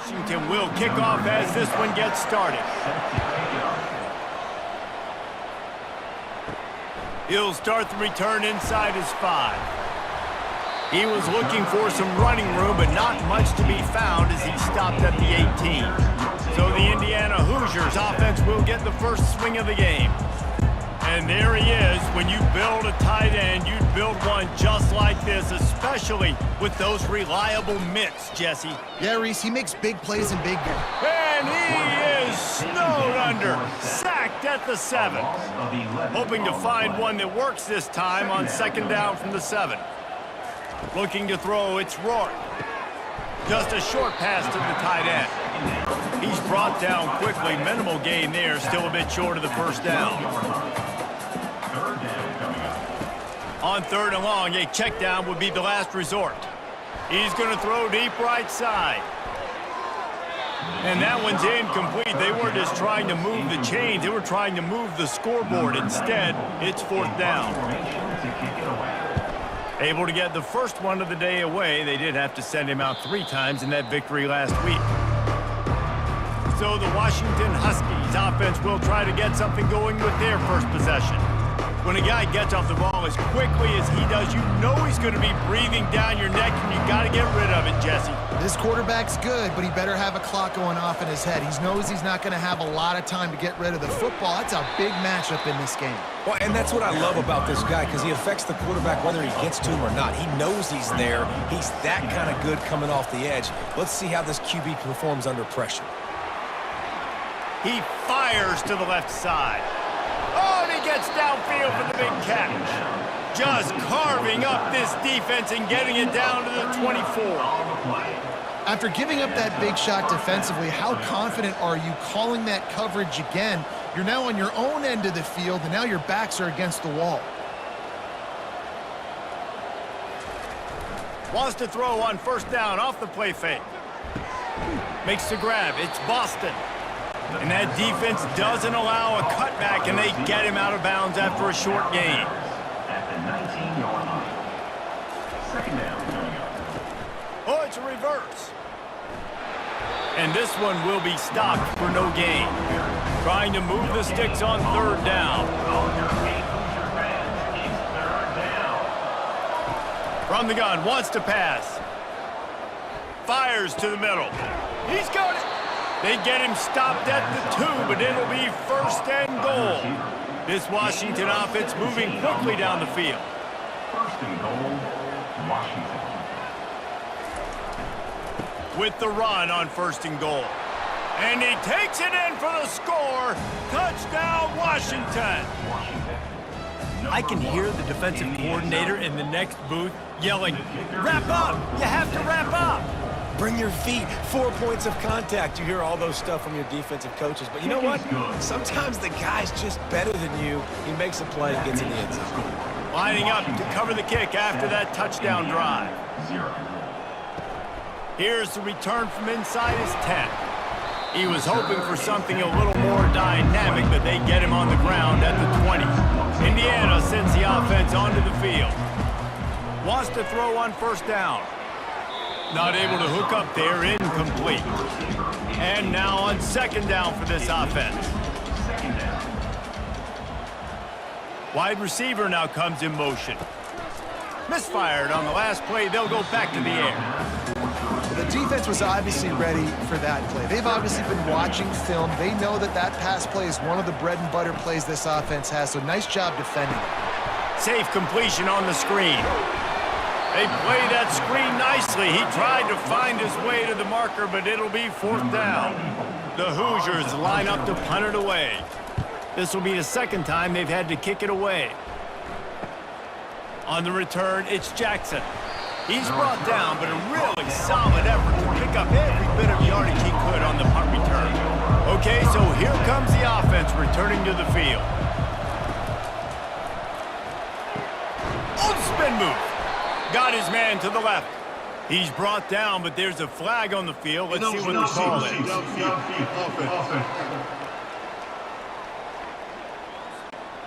Washington will kick off as this one gets started. He'll start the return inside his 5. He was looking for some running room, but not much to be found as he stopped at the 18. So the Indiana Hoosiers offense will get the first swing of the game. And there he is. When you build a tight end, you'd build one just like this, especially with those reliable mitts, Jesse. Yeah, Reese, he makes big plays in big games. And he is snowed under, sacked at the 7. Hoping to find one that works this time on second down from the 7. Looking to throw, it's Rourke. Just a short pass to the tight end. He's brought down quickly. Minimal gain there, still a bit short of the first down. On 3rd and long, a check down would be the last resort. He's going to throw deep right side. And that one's incomplete. They weren't just trying to move the chains. They were trying to move the scoreboard. Instead, it's 4th down. Able to get the first one of the day away. They did have to send him out 3 times in that victory last week. So the Washington Huskies offense will try to get something going with their first possession. When a guy gets off the ball as quickly as he does, you know he's going to be breathing down your neck, and you got to get rid of it, Jesse. This quarterback's good, but he better have a clock going off in his head. He knows he's not going to have a lot of time to get rid of the football. That's a big matchup in this game. Well, and that's what I love about this guy, because he affects the quarterback whether he gets to him or not. He knows he's there. He's that kind of good coming off the edge. Let's see how this QB performs under pressure. He fires to the left side. Oh, and he gets downfield for the big catch. Just carving up this defense and getting it down to the 24. After giving up that big shot defensively, how confident are you calling that coverage again? You're now on your own end of the field, and now your backs are against the wall. Wants to throw on 1st down off the play fake. Makes the grab. It's Boston. And that defense doesn't allow a cutback, and they get him out of bounds after a short gain. At the 19-yard line. 2nd down. Oh, it's a reverse. And this one will be stopped for no gain. Trying to move the sticks on 3rd down. From the gun, wants to pass. Fires to the middle. He's got it. They get him stopped at the 2, but it'll be 1st and goal. This Washington offense moving quickly down the field. 1st and goal, Washington. With the run on 1st and goal. And he takes it in for the score. Touchdown, Washington. I can hear the defensive coordinator in the next booth yelling, "Wrap up! You have to wrap up!" Bring your feet, 4 points of contact. You hear all those stuff from your defensive coaches. But you know what? Sometimes the guy's just better than you. He makes a play and gets in the end zone. Lining up to cover the kick after that touchdown drive. Here's the return from inside his 10. He was hoping for something a little more dynamic, but they get him on the ground at the 20. Indiana sends the offense onto the field. Wants to throw on 1st down. Not able to hook up there, incomplete. And now on 2nd down for this offense. Wide receiver now comes in motion. Misfired on the last play. They'll go back to the air. The defense was obviously ready for that play. They've obviously been watching film. They know that that pass play is one of the bread and butter plays this offense has, so nice job defending it. Safe completion on the screen. They play that screen nicely. He tried to find his way to the marker, but it'll be 4th down. The Hoosiers line up to punt it away. This will be the 2nd time they've had to kick it away. On the return, it's Jackson. He's brought down, but a really solid effort to pick up every bit of yardage he could on the punt return. Okay, so here comes the offense returning to the field. Oh, spin move. Got his man to the left. He's brought down, but there's a flag on the field. Let's see what the call is.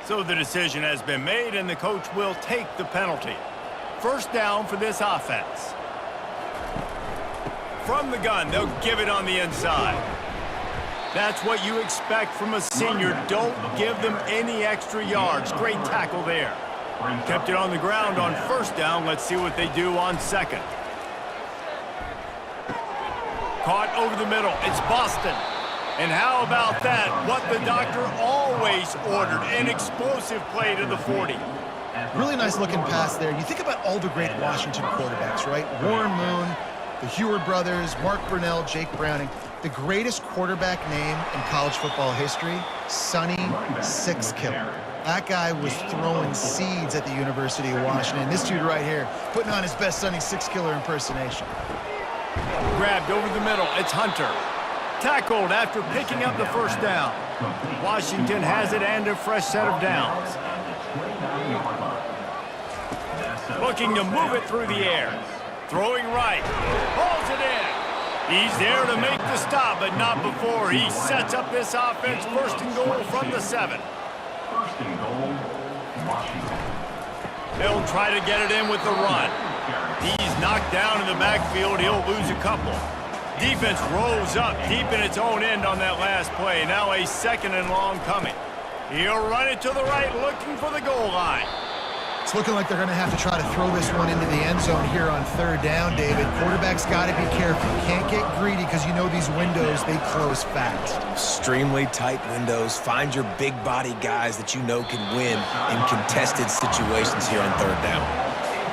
So the decision has been made, and the coach will take the penalty. 1st down for this offense. from the gun. They'll give it on the inside. That's what you expect from a senior. Don't give them any extra yards. Great tackle there. Kept it on the ground on first down. Let's see what they do on second. Caught over the middle. It's Boston. And how about that? What the doctor always ordered. An explosive play to the 40. Really nice looking pass there. You think about all the great Washington quarterbacks, right? Warren Moon, the Heward brothers, Mark Brunell, Jake Browning. The greatest quarterback name in college football history, Sonny Sixkiller. That guy was throwing seeds at the University of Washington. This dude right here, putting on his best Sonny Sixkiller impersonation. Grabbed over the middle. It's Hunter. Tackled after picking up the first down. Washington has it and a fresh set of downs. Looking to move it through the air. Throwing right. Pulls it in. He's there to make the stop, but not before. He sets up this offense. First and goal from the 7. First and goal, Washington. They'll try to get it in with the run. He's knocked down in the backfield. He'll lose a couple. Defense rolls up deep in its own end on that last play. Now a second and long coming. He'll run it to the right, looking for the goal line. It's looking like they're going to have to try to throw this one into the end zone here on third down, David. Quarterback's got to be careful. Can't get greedy because you know these windows, they close fast. Extremely tight windows. Find your big body guys that you know can win in contested situations here on third down.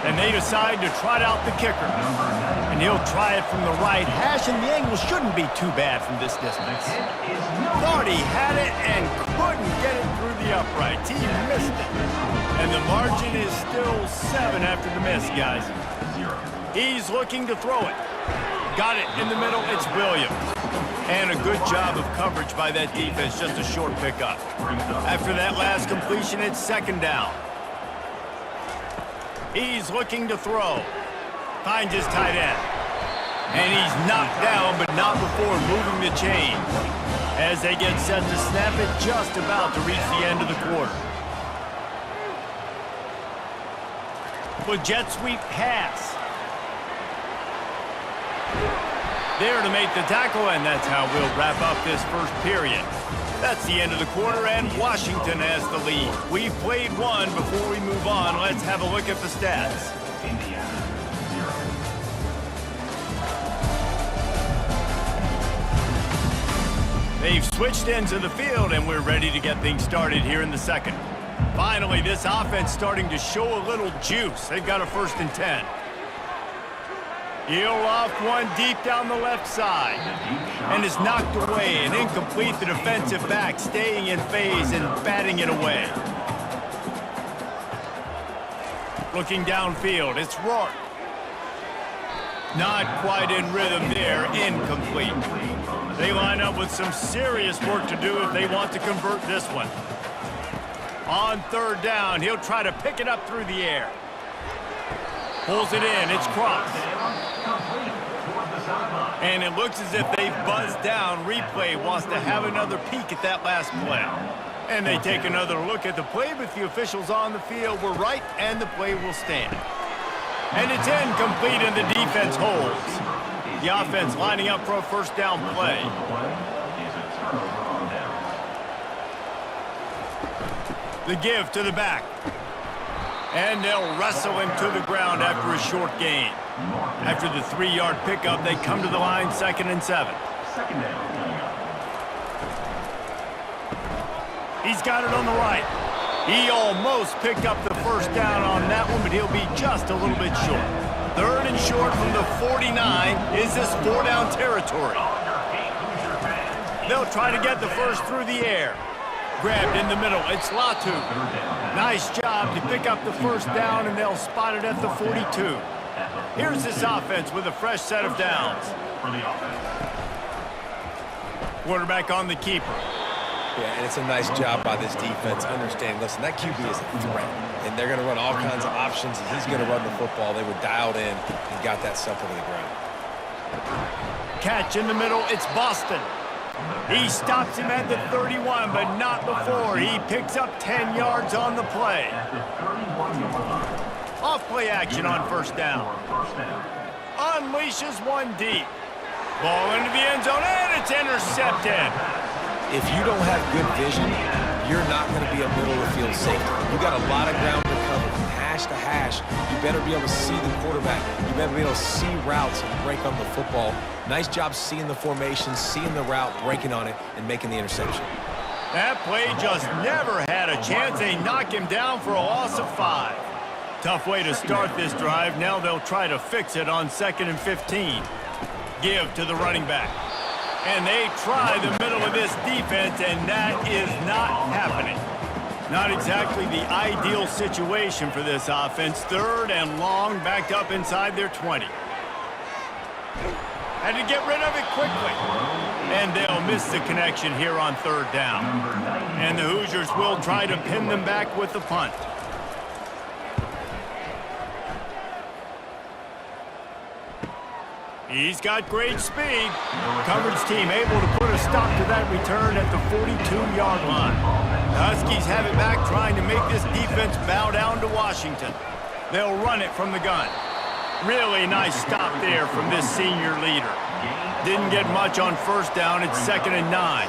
And they decide to trot out the kicker. And he'll try it from the right hash, and the angle shouldn't be too bad from this distance. Thought he had it and couldn't get it through the uprights. He missed it. And the margin is still 7 after the miss, guys. He's looking to throw it. Got it in the middle. It's Williams. And a good job of coverage by that defense. Just a short pickup. After that last completion, it's second down. He's looking to throw. Finds his tight end. And he's knocked down, but not before moving the chain. As they get set to snap it, just about to reach the end of the quarter. With jet sweep pass. There to make the tackle, and that's how we'll wrap up this first period. That's the end of the quarter, and Washington has the lead. We've played one. Before we move on, let's have a look at the stats. Indiana, 0. They've switched into the field, and we're ready to get things started here in the second. Finally, this offense starting to show a little juice. They've got a 1st and 10. He'll off one deep down the left side. And is knocked away and incomplete. The defensive back staying in phase and batting it away. Looking downfield, it's Rourke. Not quite in rhythm there, incomplete. They line up with some serious work to do if they want to convert this one. On third down, he'll try to pick it up through the air. Pulls it in, it's crossed. And it looks as if they've buzzed down. Replay wants to have another peek at that last play. And they take another look at the play, but the officials on the field were right, and the play will stand. And it's incomplete, and the defense holds. The offense lining up for a first down play. The give to the back. And they'll wrestle him to the ground after a short gain. After the 3-yard pickup, they come to the line 2nd and 7. Second down. He's got it on the right. He almost picked up the first down on that one, but he'll be just a little bit short. 3rd and short from the 49. Is this 4-down territory? They'll try to get the first through the air. Grabbed in the middle. It's Latu. Nice job to pick up the first down, and they'll spot it at the 42. Here's this offense with a fresh set of downs. Quarterback on the keeper. Yeah, and it's a nice job by this defense. Understand, listen, that QB is a threat, and they're going to run all kinds of options, and he's going to run the football. They were dialed in and got that sucker to the ground. Catch in the middle. It's Boston. He stops him at the 31, but not before. He picks up 10 yards on the play. Off play action on first down. Unleashes one deep. Ball into the end zone, and it's intercepted. If you don't have good vision, you're not going to be a middle-of-the-field safety. You got a lot of ground to cover from hash to hash. You better be able to see the quarterback. You better be able to see routes and break on the football. Nice job seeing the formation, seeing the route, breaking on it, and making the interception. That play just never had a chance. They knock him down for a loss of 5. Tough way to start this drive. Now they'll try to fix it on 2nd and 15. Give to the running back. And they try the middle of this defense, and that is not happening. Not exactly the ideal situation for this offense. 3rd and long, backed up inside their 20. Had to get rid of it quickly. And they'll miss the connection here on 3rd down. And the Hoosiers will try to pin them back with the punt. He's got great speed. Coverage team able to put a stop to that return at the 42-yard line. The Huskies have it back, trying to make this defense bow down to Washington. They'll run it from the gun. Really nice stop there from this senior leader. Didn't get much on 1st down. It's 2nd and 9.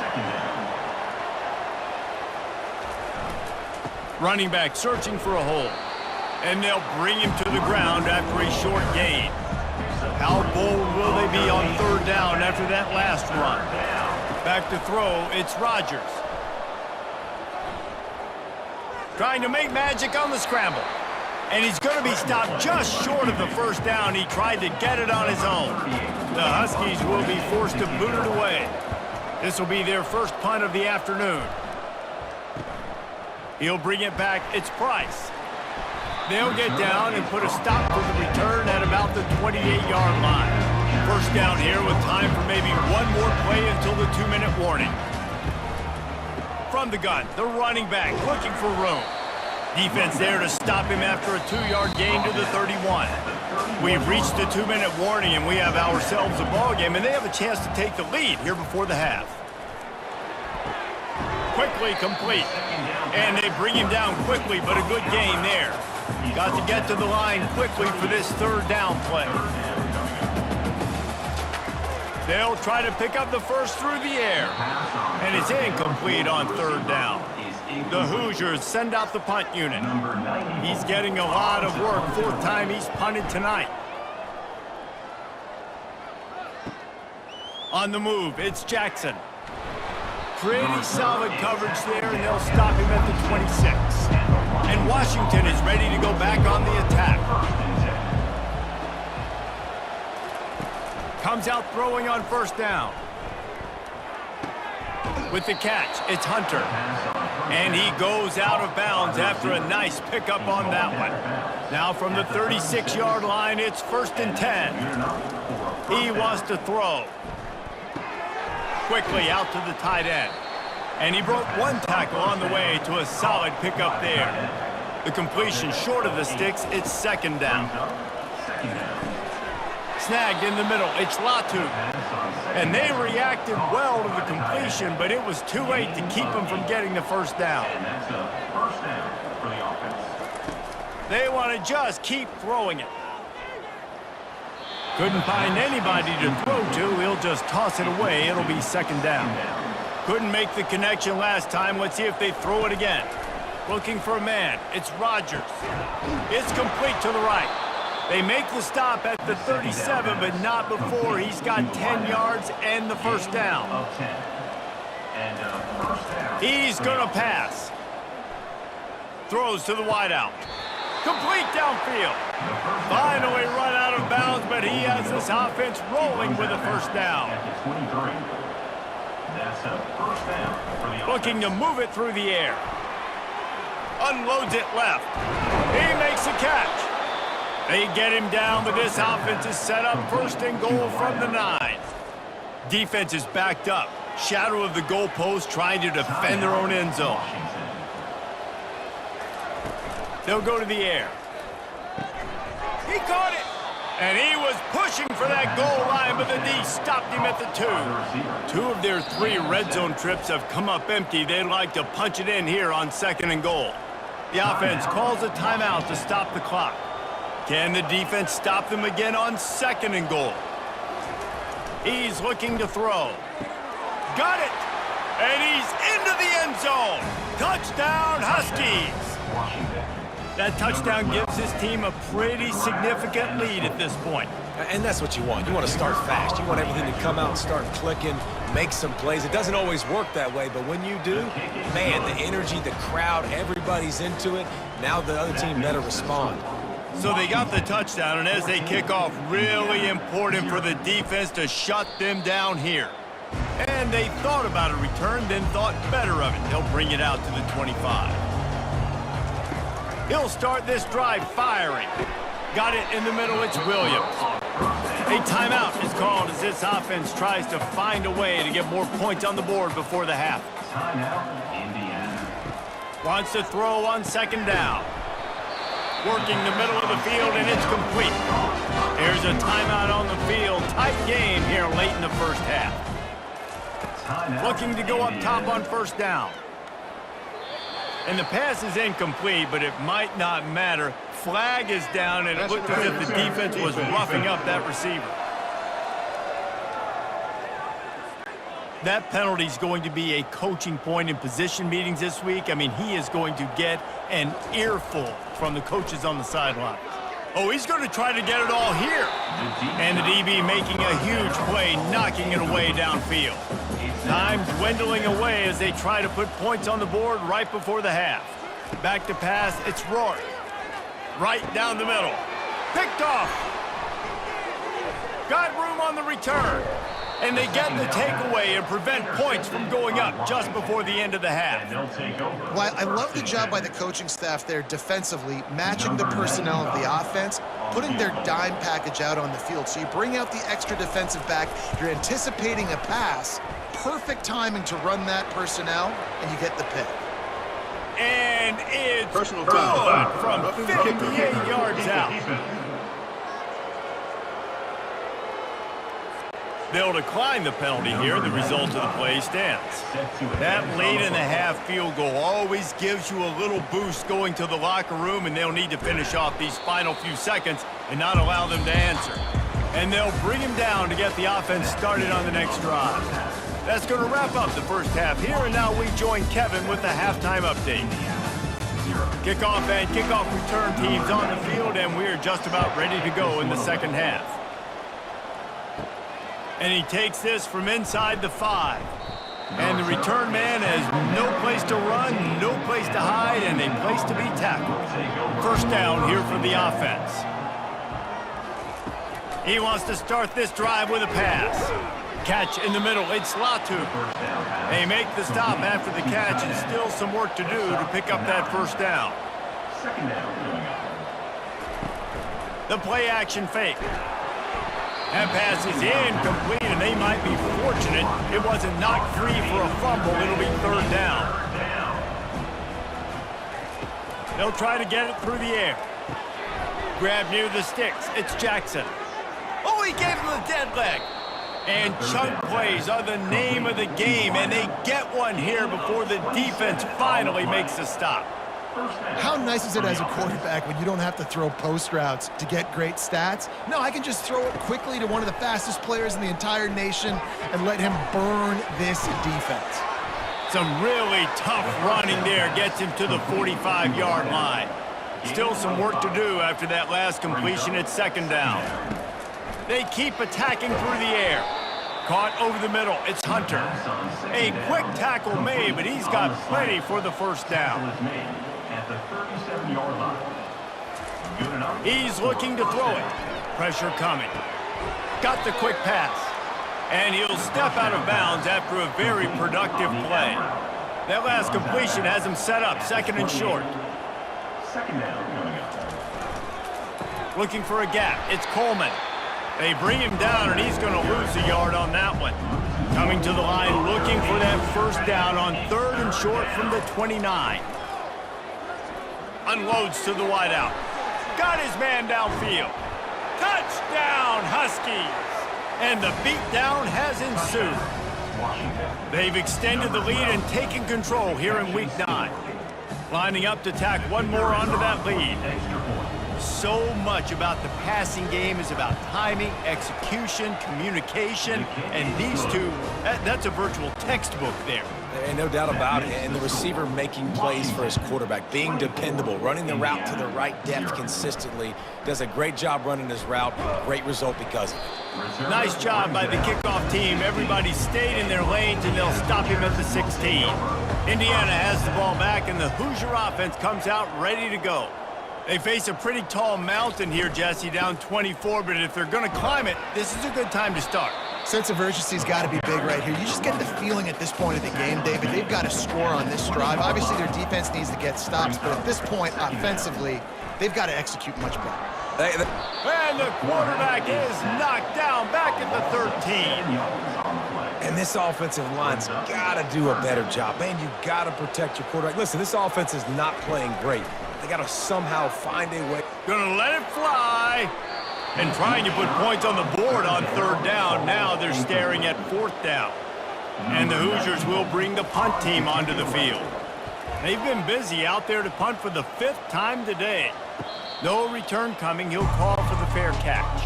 Running back searching for a hole. And they'll bring him to the ground after a short gain. How bold will they be on 3rd down after that last run? Back to throw, it's Rodgers. Trying to make magic on the scramble. And he's going to be stopped just short of the 1st down. He tried to get it on his own. The Huskies will be forced to boot it away. This will be their first punt of the afternoon. He'll bring it back. It's Price. They'll get down and put a stop to the return at about the 28-yard line. 1st down here with time for maybe one more play until the 2-minute warning. From the gun, the running back looking for room. Defense there to stop him after a 2-yard gain to the 31. We've reached the 2-minute warning, and we have ourselves a ball game, and they have a chance to take the lead here before the half. Quickly complete. And they bring him down quickly, but a good gain there. Got to get to the line quickly for this 3rd down play. They'll try to pick up the 1st through the air. And it's incomplete on 3rd down. The Hoosiers send out the punt unit. He's getting a lot of work. 4th time he's punted tonight. On the move, it's Jackson. Pretty solid coverage there, and they'll stop him at the 26. And Washington is ready to go back on the attack. Comes out throwing on 1st down. With the catch, it's Hunter. And he goes out of bounds after a nice pickup on that one. Now from the 36-yard line, it's 1st and 10. He wants to throw. Quickly out to the tight end. And he broke one tackle on the way to a solid pickup there. The completion short of the sticks, it's 2nd down. Snagged in the middle, it's Latu. And they reacted well to the completion, but it was too late to keep them from getting the 1st down. They want to just keep throwing it. Couldn't find anybody to throw to. He'll just toss it away. It'll be 2nd down. Couldn't make the connection last time. Let's see if they throw it again. Looking for a man. It's Rodgers. It's complete to the right. They make the stop at the 37, but not before he's got 10 yards and the 1st down. He's going to pass. Throws to the wideout. Complete downfield. Finally run out of bounds, but he has this offense rolling with a 1st down. Looking to move it through the air. Unloads it left. He makes a catch. They get him down, but this offense is set up 1st and goal from the 9. Defense is backed up. Shadow of the goalpost, trying to defend their own end zone. They'll go to the air. He caught it. And he was pushing for that goal line, but the D stopped him at the 2. 2 of their 3 red zone trips have come up empty. They'd like to punch it in here on 2nd and goal. The offense calls a timeout to stop the clock. Can the defense stop them again on 2nd and goal? He's looking to throw. Got it! And he's into the end zone. Touchdown, Huskies! That touchdown gives his team a pretty significant lead at this point. And that's what you want. You want to start fast. You want everything to come out and start clicking, make some plays. It doesn't always work that way, but when you do, man, the energy, the crowd, everybody's into it. Now the other team better respond. So they got the touchdown, and as they kick off, really important for the defense to shut them down here. And they thought about a return, then thought better of it. They'll bring it out to the 25. He'll start this drive firing. Got it in the middle, it's Williams. A timeout is called as this offense tries to find a way to get more points on the board before the half. Timeout, Indiana. Wants to throw on second down. Working the middle of the field, and it's complete. There's a timeout on the field. Tight game here late in the first half. Timeout, Looking to go up top on first down. And the pass is incomplete, but it might not matter. Flag is down, and it looked as if the defense was roughing up that receiver. That penalty is going to be a coaching point in position meetings this week. I mean, he is going to get an earful from the coaches on the sideline. Oh, he's going to try to get it all here. And the DB making a huge play, knocking it away downfield. Time dwindling away as they try to put points on the board right before the half. Back to pass, it's Rourke. Right down the middle. Picked off. Got room on the return. And they get the takeaway and prevent points from going up just before the end of the half. Well, I love the job by the coaching staff there defensively, matching the personnel of the offense, putting their dime package out on the field. So you bring out the extra defensive back, you're anticipating a pass, perfect timing to run that personnel, and you get the pick. And it's good from 58 yards out. They'll decline the penalty here. The result of the play stands. That late in the half field goal always gives you a little boost going to the locker room, and they'll need to finish off these final few seconds and not allow them to answer. And they'll bring him down to get the offense started on the next drive. That's going to wrap up the first half here, and now we join Kevin with the halftime update. Kickoff and kickoff return teams on the field, and we are just about ready to go in the second half. And he takes this from inside the 5. And the return man has no place to run, no place to hide, and a place to be tackled. First down here for the offense. He wants to start this drive with a pass. Catch in the middle, it's Latu. They make the stop after the catch, and still some work to do to pick up that first down. Second down. The play action fake. That pass is incomplete, and they might be fortunate it wasn't knocked free for a fumble. It'll be third down. They'll try to get it through the air. Grab near the sticks. It's Jackson. Oh, he gave him the dead leg. And chunk plays are the name of the game, and they get one here before the defense finally makes a stop. How nice is it as a quarterback when you don't have to throw post routes to get great stats? No, I can just throw it quickly to one of the fastest players in the entire nation and let him burn this defense. Some really tough running there gets him to the 45-yard line. Still some work to do after that last completion at second down. They keep attacking through the air. Caught over the middle, it's Hunter. A quick tackle made, but he's got plenty for the first down. At the 37-yard line. Good enough. He's looking to throw it. Pressure coming. Got the quick pass. And he'll step out of bounds after a very productive play. That last completion has him set up second and short. Second down. Looking for a gap. It's Coleman. They bring him down, and he's going to lose a yard on that one. Coming to the line, looking for that first down on third and short from the 29. Unloads to the wideout. Got his man downfield. Touchdown, Huskies! And the beatdown has ensued. They've extended the lead and taken control here in Week 9. Lining up to tack one more onto that lead. So much about the passing game is about timing, execution, communication, and these two, that's a virtual textbook there. And no doubt about it. And the receiver making plays for his quarterback, being dependable, running the route to the right depth consistently, does a great job running his route. Great result because of it. Nice job by the kickoff team. Everybody stayed in their lanes, and they'll stop him at the 16. Indiana has the ball back, and the Hoosier offense comes out ready to go. They face a pretty tall mountain here, Jesse, down 24, but if they're going to climb it, this is a good time to start. Sense of urgency's got to be big right here. You just get the feeling at this point of the game, David, they've got to score on this drive. Obviously, their defense needs to get stops, but at this point, offensively, they've got to execute much better. And the quarterback is knocked down back at the 13. And this offensive line's got to do a better job. Man, you got to protect your quarterback. Listen, this offense is not playing great. They got to somehow find a way. Gonna let it fly. And trying to put points on the board on 3rd down. Now they're staring at 4th down. And the Hoosiers will bring the punt team onto the field. They've been busy out there to punt for the 5th time today. No return coming. He'll call for the fair catch.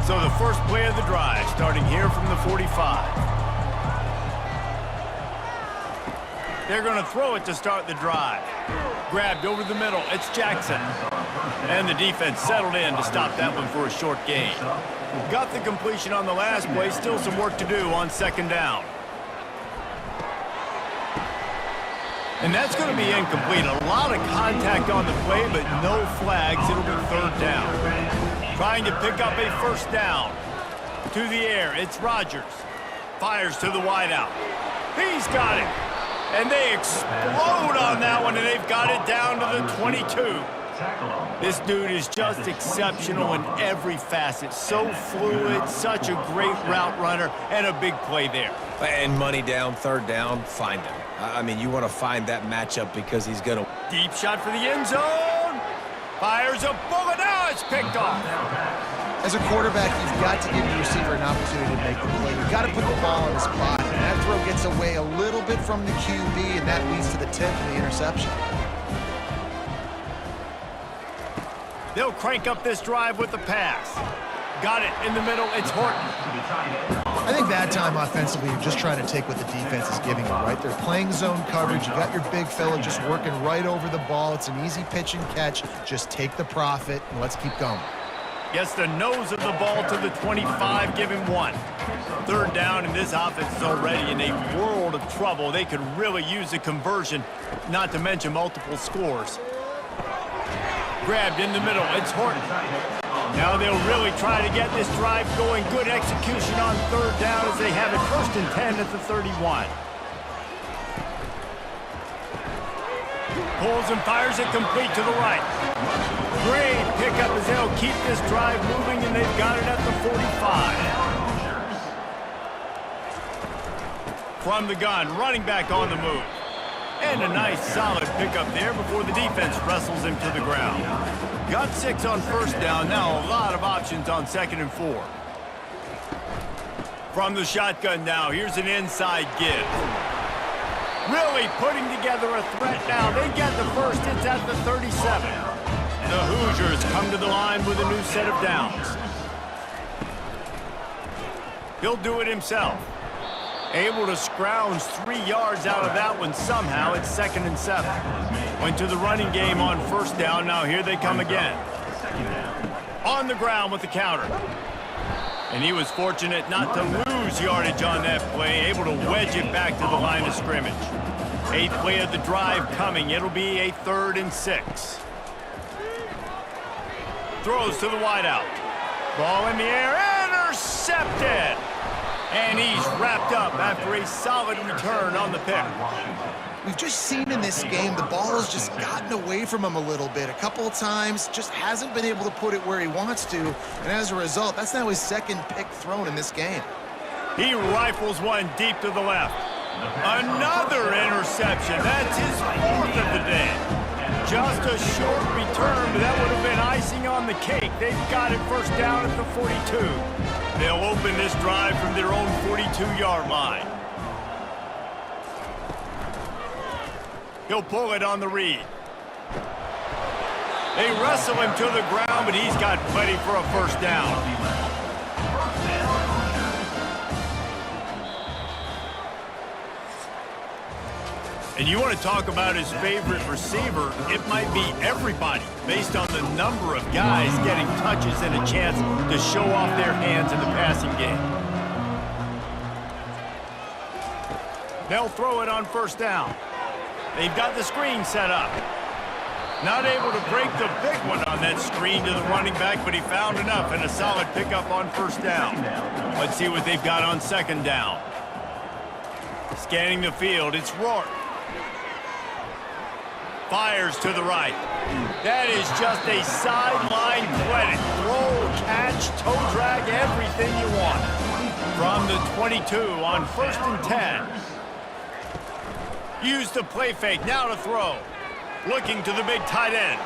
So the first play of the drive starting here from the 45. They're going to throw it to start the drive. Grabbed over the middle. It's Jackson. And the defense settled in to stop that one for a short gain. Got the completion on the last play. Still some work to do on 2nd down. And that's going to be incomplete. A lot of contact on the play, but no flags. It'll be 3rd down. Trying to pick up a 1st down. To the air. It's Rodgers. Fires to the wideout. He's got it. And they explode on that one, and they've got it down to the 22. This dude is just exceptional in every facet. So fluid, such a great route runner, and a big play there. And money down, 3rd down, find him. I mean, you want to find that matchup because he's going to... Deep shot for the end zone. Fires a bullet. Now it's picked off. As a quarterback, you've got to give your receiver an opportunity to make the play. You've got to put the ball in the spot. And that throw gets away a little bit from the QB, and that leads to the tip and the interception. They'll crank up this drive with the pass. Got it in the middle. It's Horton. I think that time offensively, you're just trying to take what the defense is giving you, right? They're playing zone coverage. You got your big fella just working right over the ball. It's an easy pitch and catch. Just take the profit, and let's keep going. Gets the nose of the ball to the 25, give him 1. 3rd down, and this offense is already in a world of trouble. They could really use a conversion, not to mention multiple scores. Grabbed in the middle, it's Horton. Now they'll really try to get this drive going. Good execution on 3rd down as they have it 1st and 10 at the 31. Pulls and fires it complete to the right. Great pickup as they'll keep this drive moving, and they've got it at the 45. From the gun, running back on the move. And a nice solid pickup there before the defense wrestles him to the ground. Got 6 on 1st down. Now a lot of options on 2nd and 4. From the shotgun now, here's an inside give. Really putting together a threat now. They get the first. It's at the 37. The Hoosiers come to the line with a new set of downs. He'll do it himself. Able to scrounge 3 yards out of that one somehow. It's 2nd and 7. Went to the running game on 1st down. Now here they come again. On the ground with the counter. And he was fortunate not to lose yardage on that play. Able to wedge it back to the line of scrimmage. 8th play of the drive coming. It'll be a 3rd and 6. Throws to the wideout. Ball in the air. Intercepted. And he's wrapped up after a solid return on the pick. We've just seen in this game the ball has just gotten away from him a little bit. A couple of times, just hasn't been able to put it where he wants to. And as a result, that's now his 2nd pick thrown in this game. He rifles one deep to the left. Another interception. That's his 4th of the day. Just a short return, but that would have been icing on the cake. They've got it 1st down at the 42. They'll open this drive from their own 42-yard line. He'll pull it on the read. They wrestle him to the ground, but he's got plenty for a first down. And you want to talk about his favorite receiver, it might be everybody based on the number of guys getting touches and a chance to show off their hands in the passing game. They'll throw it on first down. They've got the screen set up. Not able to break the big one on that screen to the running back, but he found enough and a solid pickup on first down. Let's see what they've got on second down. Scanning the field, it's Rourke. Fires to the right. That is just a sideline credit. Throw, catch, toe drag, everything you want. From the 22 on 1st and 10. Use the play fake, now to throw. Looking to the big tight end.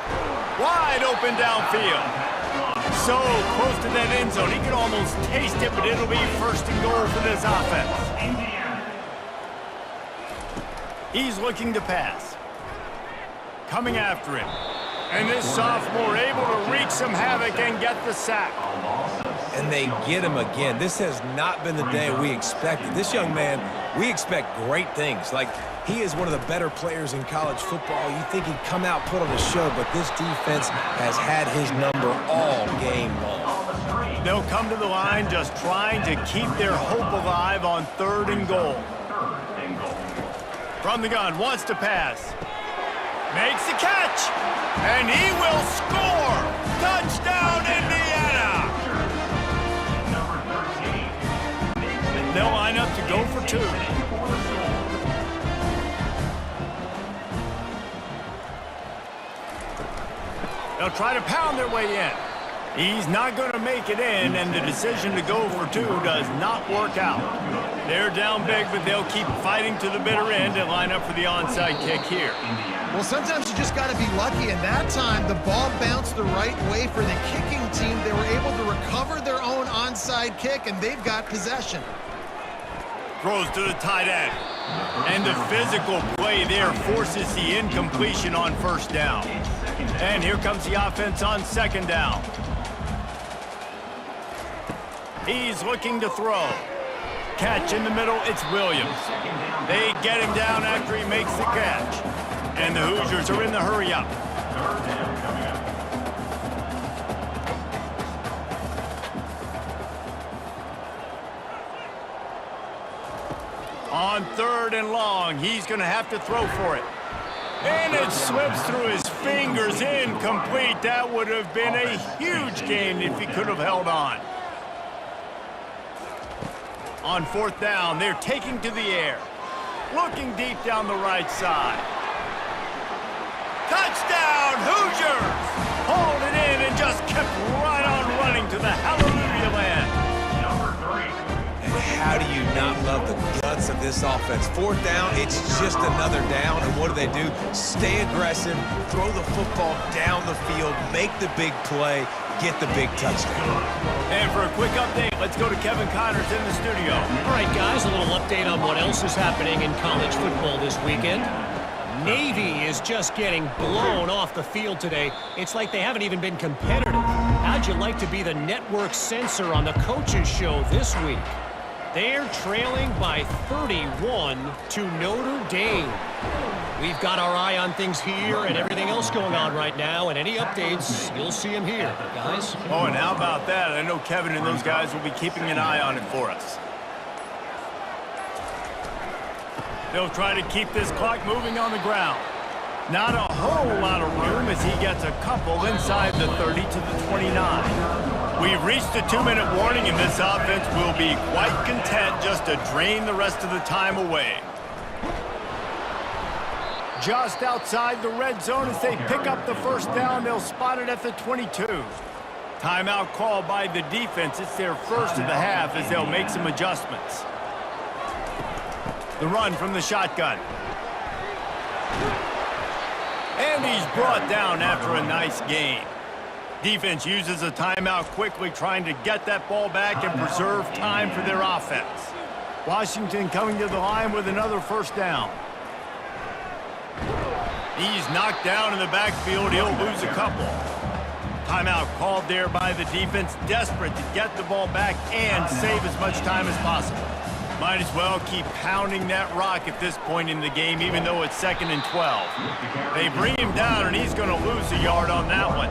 Wide open downfield. So close to that end zone, he can almost taste it, but it'll be 1st and goal for this offense. He's looking to pass. Coming after him. And this sophomore able to wreak some havoc and get the sack. And they get him again. This has not been the day we expected. This young man, we expect great things. Like, he is one of the better players in college football. You think he'd come out, put on a show, but this defense has had his number all game long. They'll come to the line just trying to keep their hope alive on 3rd and goal. From the gun, wants to pass. Makes the catch, and he will score! Touchdown, Indiana! They'll line up to go for 2. They'll try to pound their way in. He's not going to make it in, and the decision to go for 2 does not work out. They're down big, but they'll keep fighting to the bitter end and line up for the onside kick here. Well, sometimes you just got to be lucky, and that time the ball bounced the right way for the kicking team. They were able to recover their own onside kick, and they've got possession. Throws to the tight end. And the physical play there forces the incompletion on 1st down. And here comes the offense on 2nd down. He's looking to throw. Catch in the middle, it's Williams. They get him down after he makes the catch. And the Hoosiers are in the hurry-up. On 3rd and long, he's going to have to throw for it. And it slips through his fingers, incomplete. That would have been a huge gain if he could have held on. On 4th down, they're taking to the air. Looking deep down the right side. Touchdown, Hoosiers! Hauled it in and just kept right on running to the hallelujah land. And how do you not love the guts of this offense? 4th down, it's just another down, and what do? Stay aggressive, throw the football down the field, make the big play, get the big touchdown. And for a quick update, let's go to Kevin Connors in the studio. All right, guys, a little update on what else is happening in college football this weekend. Navy is just getting blown off the field today. It's like they haven't even been competitive. How'd you like to be the network censor on the coaches show this week? They're trailing by 31 to Notre Dame. We've got our eye on things here and everything else going on right now, and any updates, you'll see them here, guys. Oh, and how about that? I know Kevin and those guys will be keeping an eye on it for us. They'll try to keep this clock moving on the ground. Not a whole lot of room as he gets a couple inside the 30 to the 29. We've reached the 2-minute warning, and this offense will be quite content just to drain the rest of the time away. Just outside the red zone as they pick up the 1st down. They'll spot it at the 22. Timeout called by the defense. It's their first of the half as they'll make some adjustments. The run from the shotgun. And he's brought down after a nice gain. Defense uses a timeout quickly, trying to get that ball back and preserve time for their offense. Washington coming to the line with another 1st down. He's knocked down in the backfield. He'll lose a couple. Timeout called there by the defense, desperate to get the ball back and save as much time as possible. Might as well keep pounding that rock at this point in the game, even though it's 2nd and 12. They bring him down, and he's going to lose a yard on that one.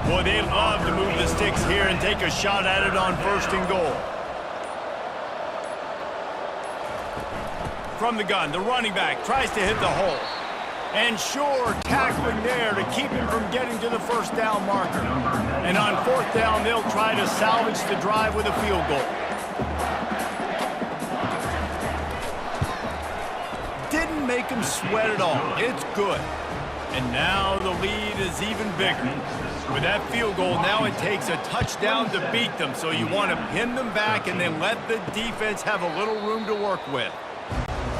Boy, they love to move the sticks here and take a shot at it on 1st and goal. From the gun, the running back tries to hit the hole. And sure, tackling there to keep him from getting to the 1st down marker. And on 4th down, they'll try to salvage the drive with a field goal. Didn't make him sweat at all. It's good. And now the lead is even bigger. With that field goal, now it takes a touchdown to beat them. So you want to pin them back and then let the defense have a little room to work with.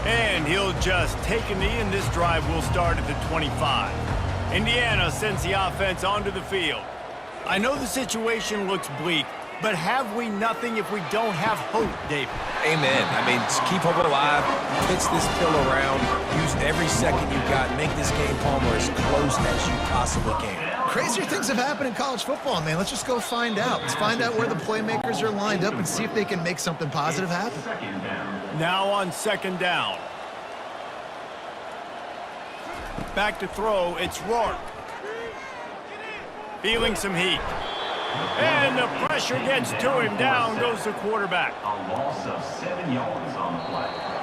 And he'll just take a knee, and this drive will start at the 25. Indiana sends the offense onto the field. I know the situation looks bleak, but have we nothing if we don't have hope, David? Amen. I mean, just keep hope alive, pitch this pill around, use every second you've got, make this game, Palmer, as close as you possibly can. Crazier things have happened in college football, man. Let's just go find out. Let's find out where the playmakers are lined up and see if they can make something positive happen. Now on 2nd down. Back to throw, it's Rourke. Feeling some heat. And the pressure gets to him. Down goes the quarterback. A loss of 7 yards on the play.